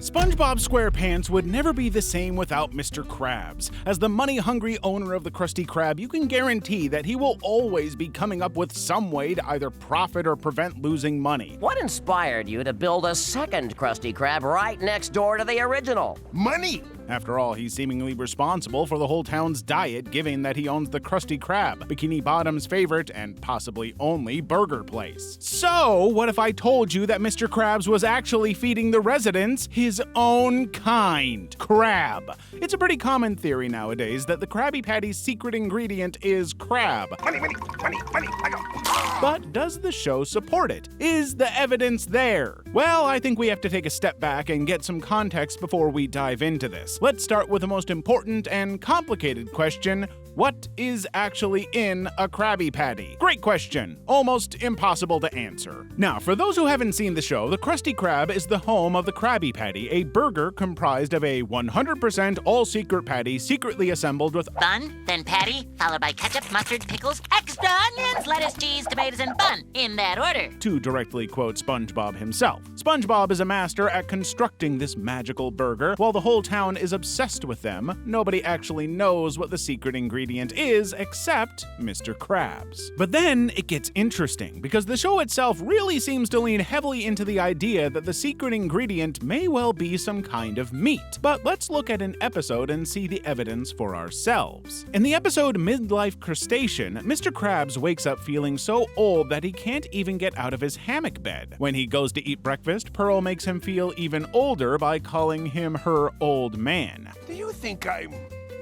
SpongeBob SquarePants would never be the same without Mr. Krabs. As the money-hungry owner of the Krusty Krab, you can guarantee that he will always be coming up with some way to either profit or prevent losing money. What inspired you to build a second Krusty Krab right next door to the original? Money! After all, he's seemingly responsible for the whole town's diet, given that he owns the Krusty Krab, Bikini Bottom's favorite and possibly only burger place. So, what if I told you that Mr. Krabs was actually feeding the residents his own kind, crab? It's a pretty common theory nowadays that the Krabby Patty's secret ingredient is crab. Money, money, money, money, I go. But does the show support it? Is the evidence there? Well, I think we have to take a step back and get some context before we dive into this. Let's start with the most important and complicated question. What is actually in a Krabby Patty? Great question. Almost impossible to answer. Now, for those who haven't seen the show, the Krusty Krab is the home of the Krabby Patty, a burger comprised of a 100% all-secret patty secretly assembled with Bun, then patty, followed by ketchup, mustard, pickles, extra onions, lettuce, cheese, tomatoes, and bun, in that order. To directly quote SpongeBob himself. SpongeBob is a master at constructing this magical burger. While the whole town is obsessed with them, nobody actually knows what the secret ingredient is except Mr. Krabs. But then it gets interesting, because the show itself really seems to lean heavily into the idea that the secret ingredient may well be some kind of meat. But let's look at an episode and see the evidence for ourselves. In the episode Midlife Crustacean, Mr. Krabs wakes up feeling so old that he can't even get out of his hammock bed. When he goes to eat breakfast, Pearl makes him feel even older by calling him her old man. Do you think I'm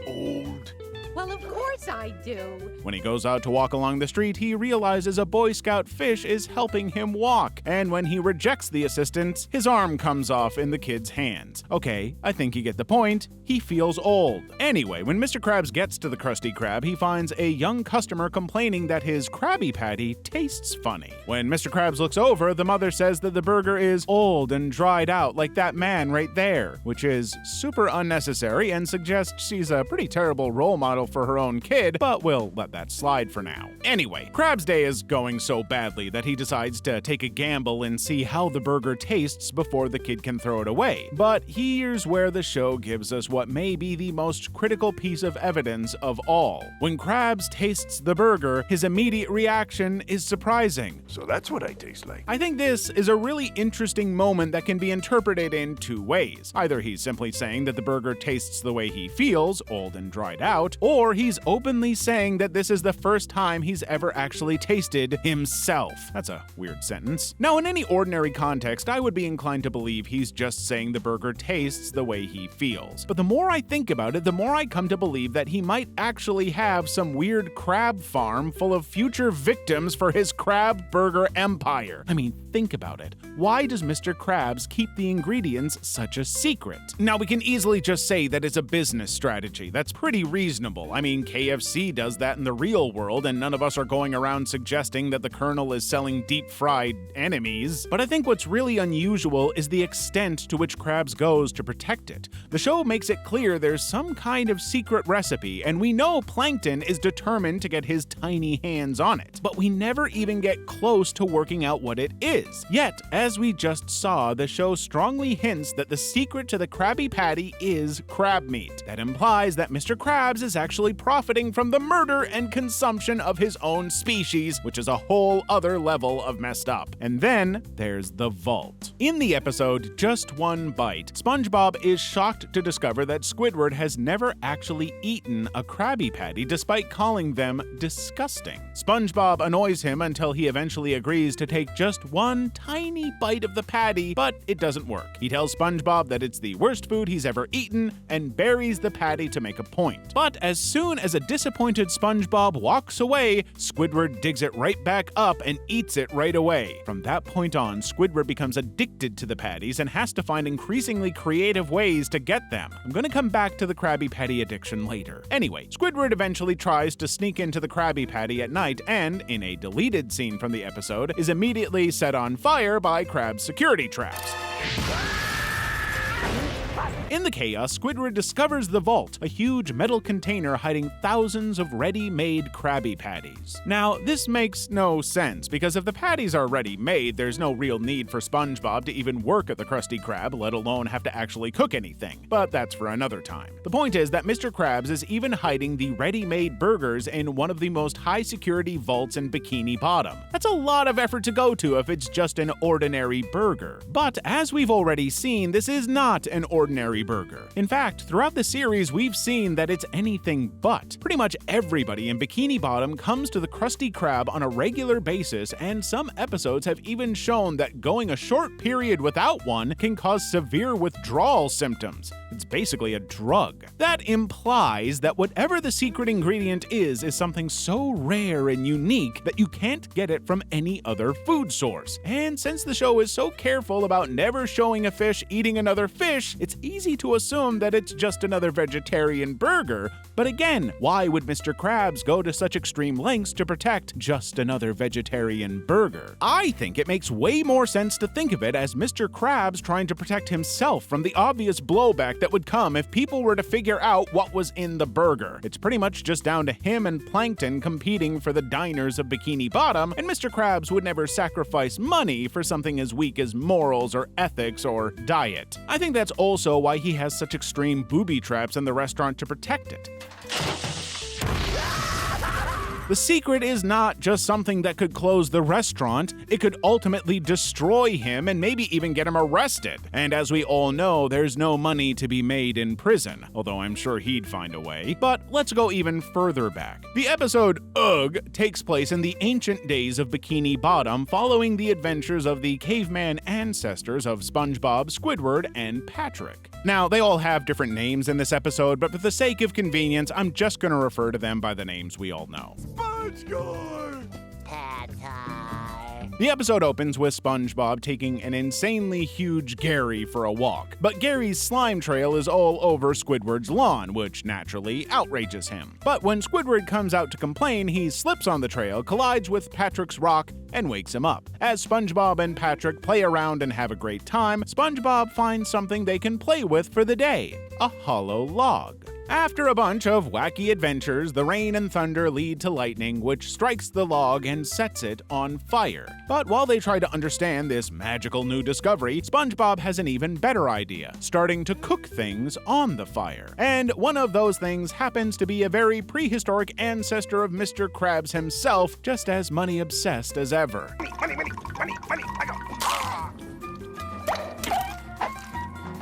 old? Well, of course I do. When he goes out to walk along the street, he realizes a Boy Scout fish is helping him walk, and when he rejects the assistance, his arm comes off in the kid's hands. Okay, I think you get the point. He feels old. Anyway, when Mr. Krabs gets to the Krusty Krab, he finds a young customer complaining that his Krabby Patty tastes funny. When Mr. Krabs looks over, the mother says that the burger is old and dried out like that man right there, which is super unnecessary and suggests she's a pretty terrible role model for her own kid, but we'll let that slide for now. Anyway, Krabs Day is going so badly that he decides to take a gamble and see how the burger tastes before the kid can throw it away. But here's where the show gives us what may be the most critical piece of evidence of all. When Krabs tastes the burger, his immediate reaction is surprising. So that's what I taste like. I think this is a really interesting moment that can be interpreted in two ways. Either he's simply saying that the burger tastes the way he feels, old and dried out, or he's openly saying that this is the first time he's ever actually tasted himself. That's a weird sentence. Now, in any ordinary context, I would be inclined to believe he's just saying the burger tastes the way he feels. But the more I think about it, the more I come to believe that he might actually have some weird crab farm full of future victims for his crab burger empire. I mean, think about it. Why does Mr. Krabs keep the ingredients such a secret? Now, we can easily just say that it's a business strategy. That's pretty reasonable. I mean, KFC does that in the real world, and none of us are going around suggesting that the Colonel is selling deep-fried enemies. But I think what's really unusual is the extent to which Krabs goes to protect it. The show makes it clear there's some kind of secret recipe, and we know Plankton is determined to get his tiny hands on it. But we never even get close to working out what it is. Yet, as we just saw, the show strongly hints that the secret to the Krabby Patty is crab meat. That implies that Mr. Krabs is actually profiting from the murder and consumption of his own species, which is a whole other level of messed up. And then there's the vault. In the episode Just One Bite, SpongeBob is shocked to discover that Squidward has never actually eaten a Krabby Patty despite calling them disgusting. SpongeBob annoys him until he eventually agrees to take just one tiny bite of the patty, but it doesn't work. He tells SpongeBob that it's the worst food he's ever eaten and buries the patty to make a point. But as soon as a disappointed SpongeBob walks away, Squidward digs it right back up and eats it right away. From that point on, Squidward becomes addicted to the patties and has to find increasingly creative ways to get them. I'm gonna come back to the Krabby Patty addiction later. Anyway, Squidward eventually tries to sneak into the Krabby Patty at night and, in a deleted scene from the episode, is immediately set on fire by Krabs' security traps. In the chaos, Squidward discovers the vault, a huge metal container hiding thousands of ready-made Krabby Patties. Now, this makes no sense, because if the patties are ready-made, there's no real need for SpongeBob to even work at the Krusty Krab, let alone have to actually cook anything. But that's for another time. The point is that Mr. Krabs is even hiding the ready-made burgers in one of the most high-security vaults in Bikini Bottom. That's a lot of effort to go to if it's just an ordinary burger. But as we've already seen, this is not an ordinary burger. In fact, throughout the series, we've seen that it's anything but. Pretty much everybody in Bikini Bottom comes to the Krusty Krab on a regular basis, and some episodes have even shown that going a short period without one can cause severe withdrawal symptoms. It's basically a drug. That implies that whatever the secret ingredient is something so rare and unique that you can't get it from any other food source. And since the show is so careful about never showing a fish eating another fish, it's easy to assume that it's just another vegetarian burger. But again, why would Mr. Krabs go to such extreme lengths to protect just another vegetarian burger? I think it makes way more sense to think of it as Mr. Krabs trying to protect himself from the obvious blowback that would come if people were to figure out what was in the burger. It's pretty much just down to him and Plankton competing for the diners of Bikini Bottom, and Mr. Krabs would never sacrifice money for something as weak as morals or ethics or diet. I think that's also why he has such extreme booby traps in the restaurant to protect it. The secret is not just something that could close the restaurant, it could ultimately destroy him and maybe even get him arrested. And as we all know, there's no money to be made in prison, although I'm sure he'd find a way. But let's go even further back. The episode Ugh takes place in the ancient days of Bikini Bottom, following the adventures of the caveman ancestors of SpongeBob, Squidward, and Patrick. Now, they all have different names in this episode, but for the sake of convenience, I'm just going to refer to them by the names we all know. The episode opens with SpongeBob taking an insanely huge Gary for a walk, but Gary's slime trail is all over Squidward's lawn, which naturally outrages him. But when Squidward comes out to complain, he slips on the trail, collides with Patrick's rock, and wakes him up. As SpongeBob and Patrick play around and have a great time, SpongeBob finds something they can play with for the day: a hollow log. After a bunch of wacky adventures, the rain and thunder lead to lightning, which strikes the log and sets it on fire. But while they try to understand this magical new discovery, SpongeBob has an even better idea: starting to cook things on the fire. And one of those things happens to be a very prehistoric ancestor of Mr. Krabs himself, just as money-obsessed as ever. Money, I go.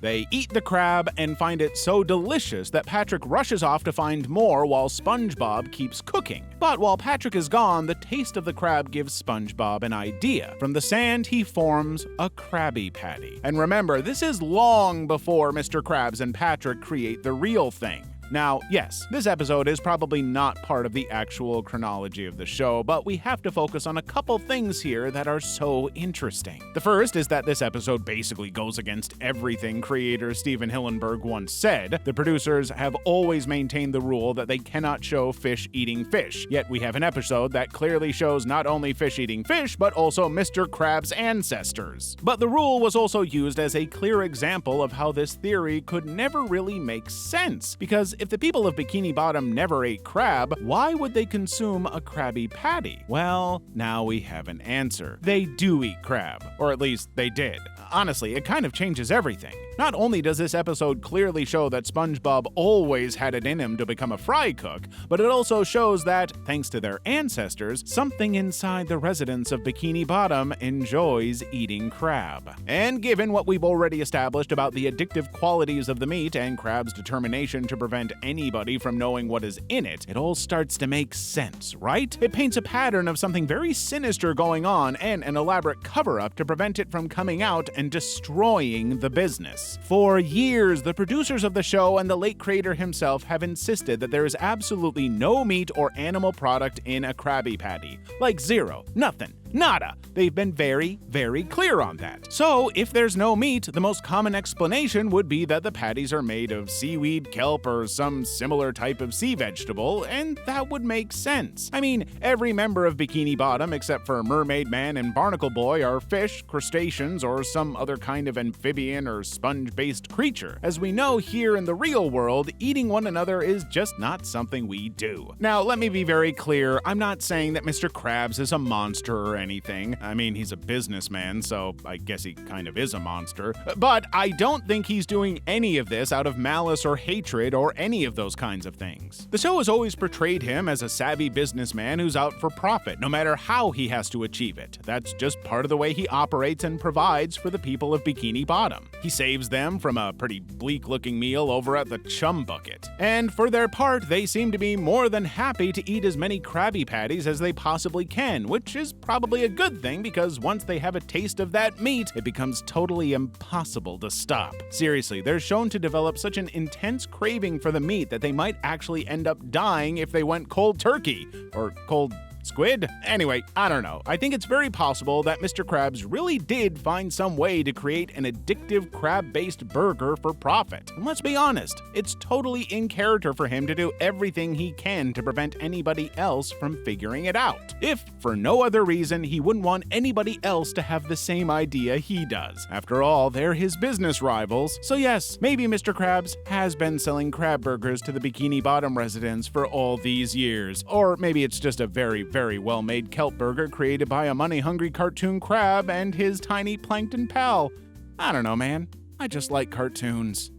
They eat the crab and find it so delicious that Patrick rushes off to find more while SpongeBob keeps cooking. But while Patrick is gone, the taste of the crab gives SpongeBob an idea. From the sand, he forms a Krabby Patty. And remember, this is long before Mr. Krabs and Patrick create the real thing. Now, yes, this episode is probably not part of the actual chronology of the show, but we have to focus on a couple things here that are so interesting. The first is that this episode basically goes against everything creator Steven Hillenburg once said. The producers have always maintained the rule that they cannot show fish eating fish, yet we have an episode that clearly shows not only fish eating fish, but also Mr. Krabs' ancestors. But the rule was also used as a clear example of how this theory could never really make sense, because if the people of Bikini Bottom never ate crab, why would they consume a Krabby Patty? Well, now we have an answer. They do eat crab, or at least they did. Honestly, it kind of changes everything. Not only does this episode clearly show that SpongeBob always had it in him to become a fry cook, but it also shows that, thanks to their ancestors, something inside the residents of Bikini Bottom enjoys eating crab. And given what we've already established about the addictive qualities of the meat and crab's determination to prevent anybody from knowing what is in it, it all starts to make sense, right? It paints a pattern of something very sinister going on and an elaborate cover-up to prevent it from coming out and destroying the business. For years, the producers of the show and the late creator himself have insisted that there is absolutely no meat or animal product in a Krabby Patty. Like zero. Nothing. Nada. They've been very, very clear on that. So, if there's no meat, the most common explanation would be that the patties are made of seaweed, kelp, or some similar type of sea vegetable, and that would make sense. I mean, every member of Bikini Bottom, except for Mermaid Man and Barnacle Boy, are fish, crustaceans, or some other kind of amphibian or sponge-based creature. As we know here in the real world, eating one another is just not something we do. Now, let me be very clear, I'm not saying that Mr. Krabs is a monster or anything. I mean, he's a businessman, so I guess he kind of is a monster. But I don't think he's doing any of this out of malice or hatred or any of those kinds of things. The show has always portrayed him as a savvy businessman who's out for profit, no matter how he has to achieve it. That's just part of the way he operates and provides for the people of Bikini Bottom. He saves them from a pretty bleak-looking meal over at the Chum Bucket. And for their part, they seem to be more than happy to eat as many Krabby Patties as they possibly can, which is probably a good thing because once they have a taste of that meat, it becomes totally impossible to stop. Seriously, they're shown to develop such an intense craving for the meat that they might actually end up dying if they went cold turkey, or cold squid? Anyway, I don't know. I think it's very possible that Mr. Krabs really did find some way to create an addictive crab-based burger for profit. And let's be honest, it's totally in character for him to do everything he can to prevent anybody else from figuring it out. If, for no other reason, he wouldn't want anybody else to have the same idea he does. After all, they're his business rivals. So yes, maybe Mr. Krabs has been selling crab burgers to the Bikini Bottom residents for all these years. Or maybe it's just a very well-made kelp burger created by a money-hungry cartoon crab and his tiny plankton pal. I don't know, man. I just like cartoons.